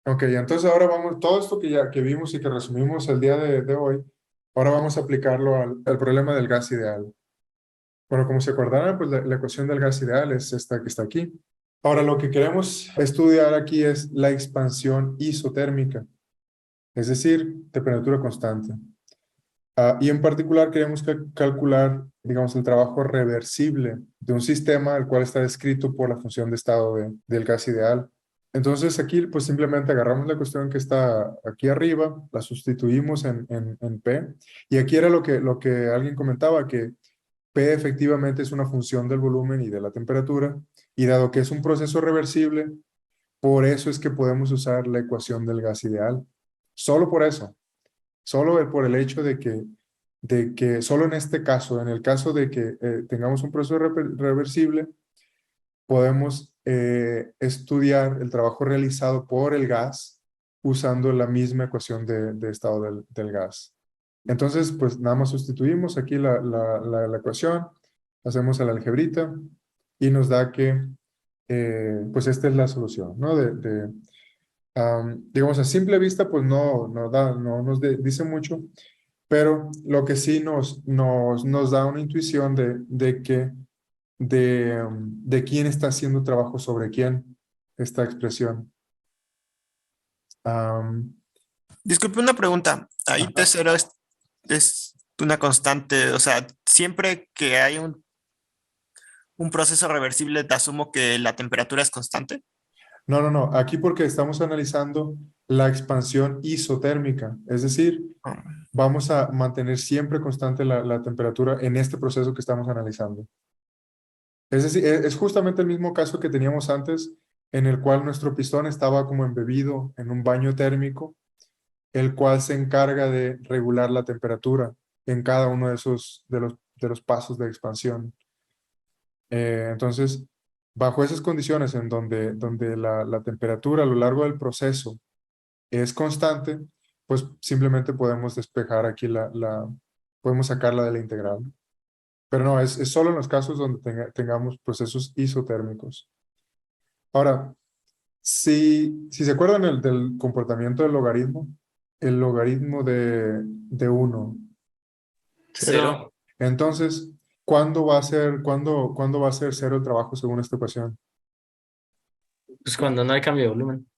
Ok, entonces ahora vamos, todo esto que vimos y que resumimos el día de hoy, ahora vamos a aplicarlo al problema del gas ideal. Bueno, como se acordarán, pues la ecuación del gas ideal es esta que está aquí. Ahora, lo que queremos estudiar aquí es la expansión isotérmica, es decir, temperatura constante. Y en particular queremos calcular, digamos, el trabajo reversible de un sistema el cual está descrito por la función de estado del gas ideal. Entonces aquí pues simplemente agarramos la cuestión que está aquí arriba, la sustituimos en P, y aquí era lo que alguien comentaba, que P efectivamente es una función del volumen y de la temperatura, y dado que es un proceso reversible, por eso es que podemos usar la ecuación del gas ideal. Solo por eso, solo por el hecho de que solo en este caso, en el caso de que tengamos un proceso reversible, podemos estudiar el trabajo realizado por el gas usando la misma ecuación de estado del gas. Entonces, pues nada más sustituimos aquí la ecuación, hacemos el algebrita y nos da que, pues esta es la solución, ¿no? Digamos, a simple vista, pues no nos dice mucho, pero lo que sí nos da una intuición de quién está haciendo trabajo sobre quién, esta expresión. Am, Disculpe una pregunta. Ahí ajá. T0 es una constante, o sea, siempre que hay un proceso reversible, te asumo que la temperatura es constante. No. Aquí porque estamos analizando la expansión isotérmica, es decir, Um, vamos a mantener siempre constante la temperatura en este proceso que estamos analizando. Es decir, es justamente el mismo caso que teníamos antes, en el cual nuestro pistón estaba como embebido en un baño térmico, el cual se encarga de regular la temperatura en cada uno de esos de los pasos de expansión. Entonces, bajo esas condiciones en donde la temperatura a lo largo del proceso es constante, pues simplemente podemos despejar aquí podemos sacarla de la integral. Pero no, es solo en los casos donde tengamos procesos isotérmicos. Ahora, si se acuerdan del comportamiento del logaritmo, el logaritmo de uno. Cero. Entonces, ¿cuándo va a ser cero el trabajo según esta ecuación? Pues cuando no hay cambio de volumen.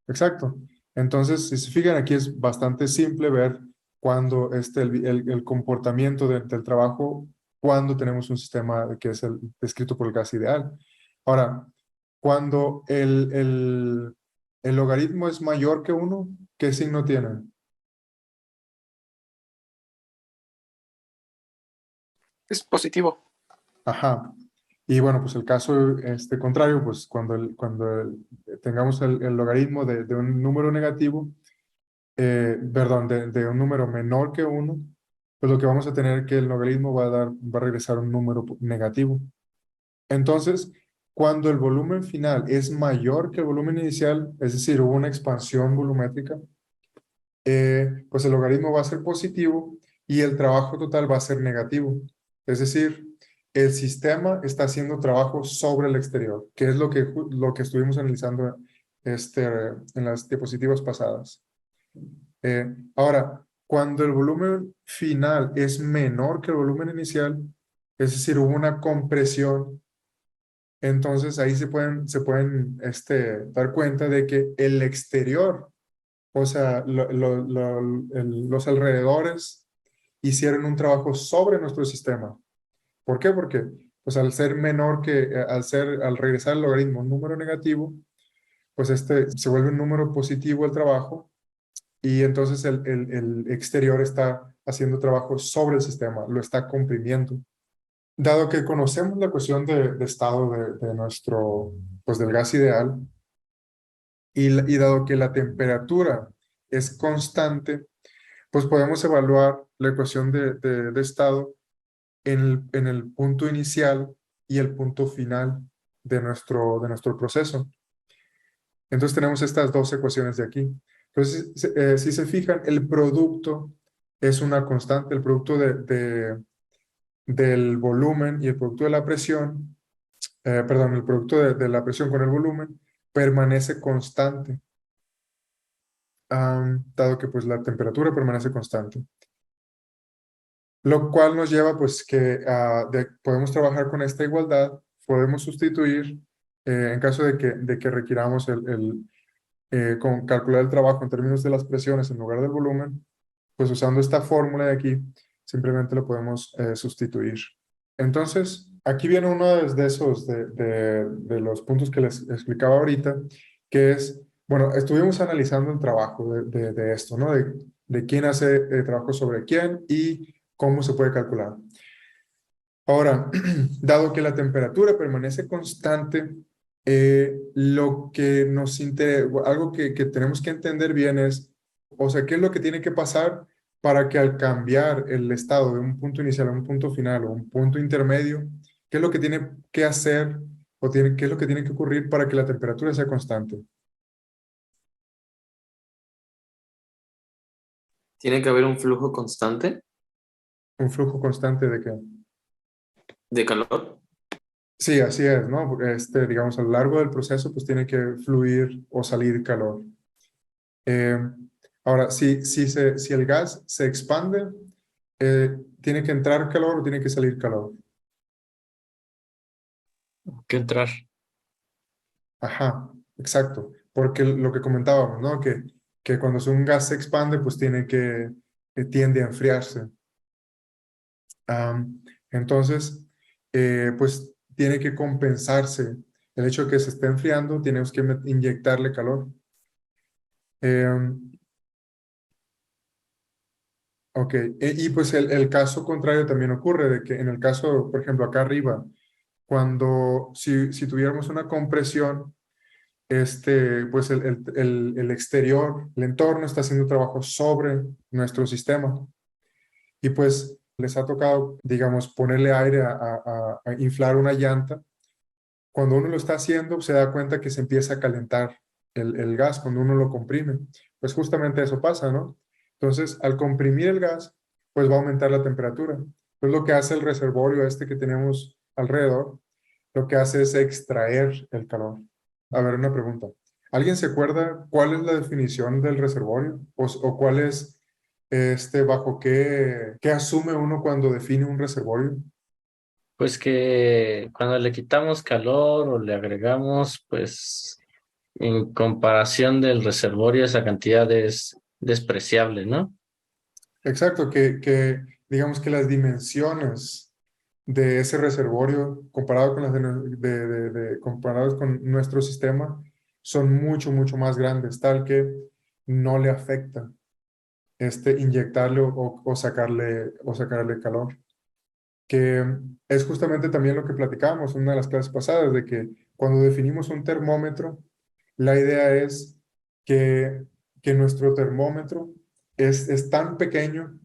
Exacto. Entonces, si se fijan, aquí es bastante simple ver cuando el comportamiento del trabajo, cuando tenemos un sistema que es el descrito por el gas ideal. Ahora, cuando el logaritmo es mayor que uno, ¿qué signo tiene? Es positivo. Ajá. Y bueno, pues el caso contrario, pues tengamos el logaritmo de un número negativo, perdón, de un número menor que uno, pues lo que vamos a tener que el logaritmo va a regresar un número negativo. Entonces, cuando el volumen final es mayor que el volumen inicial, es decir, hubo una expansión volumétrica, pues el logaritmo va a ser positivo y el trabajo total va a ser negativo. Es decir, el sistema está haciendo trabajo sobre el exterior, que es lo que estuvimos analizando en las diapositivas pasadas. Ahora, cuando el volumen final es menor que el volumen inicial, es decir, hubo una compresión, entonces ahí se pueden dar cuenta de que el exterior, o sea, los alrededores hicieron un trabajo sobre nuestro sistema. ¿Por qué? Porque pues al ser menor al regresar al logaritmo un número negativo, pues se vuelve un número positivo el trabajo y entonces el exterior está haciendo trabajo sobre el sistema, lo está comprimiendo. Dado que conocemos la cuestión de estado pues del gas ideal, y dado que la temperatura es constante, pues podemos evaluar la ecuación de estado en el punto inicial y el punto final de nuestro proceso. Entonces tenemos estas dos ecuaciones de aquí. Entonces, si se fijan, el producto es una constante, el producto del volumen y el producto de la presión, perdón, el producto de la presión con el volumen permanece constante. dado que pues la temperatura permanece constante. Lo cual nos lleva pues que podemos trabajar con esta igualdad, podemos sustituir en caso de que requiramos calcular el trabajo en términos de las presiones en lugar del volumen, pues usando esta fórmula de aquí, simplemente lo podemos sustituir. Entonces, aquí viene uno de los puntos que les explicaba ahorita, que es, bueno, estuvimos analizando el trabajo de esto, ¿no? De quién hace trabajo sobre quién y cómo se puede calcular. Ahora, dado que la temperatura permanece constante, lo que nos interesa, algo que tenemos que entender bien es, o sea, ¿qué es lo que tiene que pasar para que al cambiar el estado de un punto inicial a un punto final o un punto intermedio, qué es lo que tiene que hacer o qué es lo que tiene que ocurrir para que la temperatura sea constante? Tiene que haber un flujo constante Un flujo constante de qué. de calor. Sí, así es, ¿no? Digamos, a lo largo del proceso, pues tiene que fluir o salir calor. Eh, Ahora, si el gas se expande, ¿tiene que entrar calor o tiene que salir calor? Que entrar. Ajá, exacto. Porque lo que comentábamos, ¿no? Que cuando un gas se expande, pues que tiende a enfriarse. Entonces, pues tiene que compensarse. El hecho de que se esté enfriando, tenemos que inyectarle calor. Ok, y pues el caso contrario también ocurre, de que en el caso, por ejemplo, acá arriba, si tuviéramos una compresión, pues el exterior, el entorno está haciendo trabajo sobre nuestro sistema. Y pues les ha tocado, digamos, ponerle aire a inflar una llanta. Cuando uno lo está haciendo, se da cuenta que se empieza a calentar el gas cuando uno lo comprime. Pues justamente eso pasa, ¿no? Entonces, al comprimir el gas, pues va a aumentar la temperatura. Pues lo que hace el reservorio que tenemos alrededor, lo que hace es extraer el calor. A ver, una pregunta. ¿Alguien se acuerda cuál es la definición del reservorio? ¿O cuál es, bajo qué asume uno cuando define un reservorio? Pues que cuando le quitamos calor o le agregamos, pues en comparación del reservorio, esa cantidad es despreciable, ¿no? Exacto, digamos que las dimensiones de ese reservorio comparado con comparados con nuestro sistema son mucho, mucho más grandes, tal que no le afecta inyectarle o sacarle calor. Que es justamente también lo que platicábamos en una de las clases pasadas, de que cuando definimos un termómetro, la idea es que, que nuestro termómetro es tan pequeño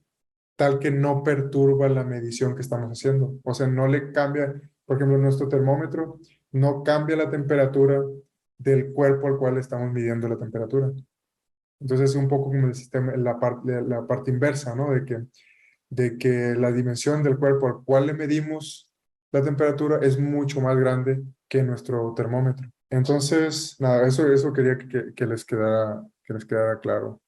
tal que no perturba la medición que estamos haciendo. O sea, no le cambia, por ejemplo, nuestro termómetro no cambia la temperatura del cuerpo al cual estamos midiendo la temperatura. Entonces es un poco como el sistema, la parte inversa, ¿no? De que la dimensión del cuerpo al cual le medimos la temperatura es mucho más grande que nuestro termómetro. Entonces, nada, eso quería que les quedara claro.